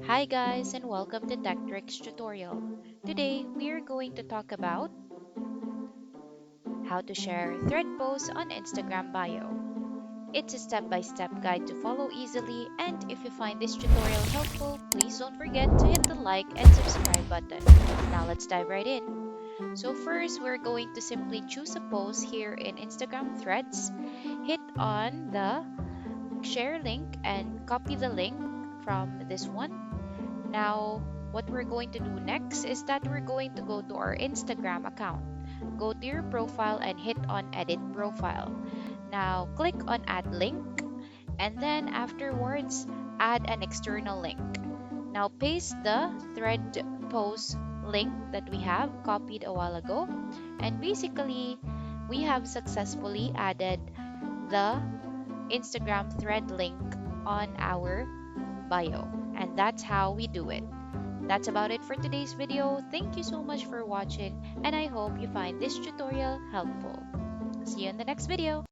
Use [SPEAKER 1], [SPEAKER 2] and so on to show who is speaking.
[SPEAKER 1] Hi guys and welcome to Tech Tricks tutorial. Today we are going to talk about how to share thread posts on Instagram bio. It's a step-by-step guide to follow easily, and if you find this tutorial helpful, please don't forget to hit the like and subscribe button. Now let's dive right in. So first, we're going to simply choose a post here in Instagram Threads, hit on the share link and copy the link from this one. Now, what we're going to do next is that we're going to go to our Instagram account. Go to your profile and hit on edit profile. Now, click on add link and then afterwards add an external link. Now, paste the thread post link that we have copied a while ago. And basically, we have successfully added the Instagram thread link on our bio. And that's how we do it. That's about it for today's video. Thank you so much for watching and I hope you find this tutorial helpful. See you in the next video.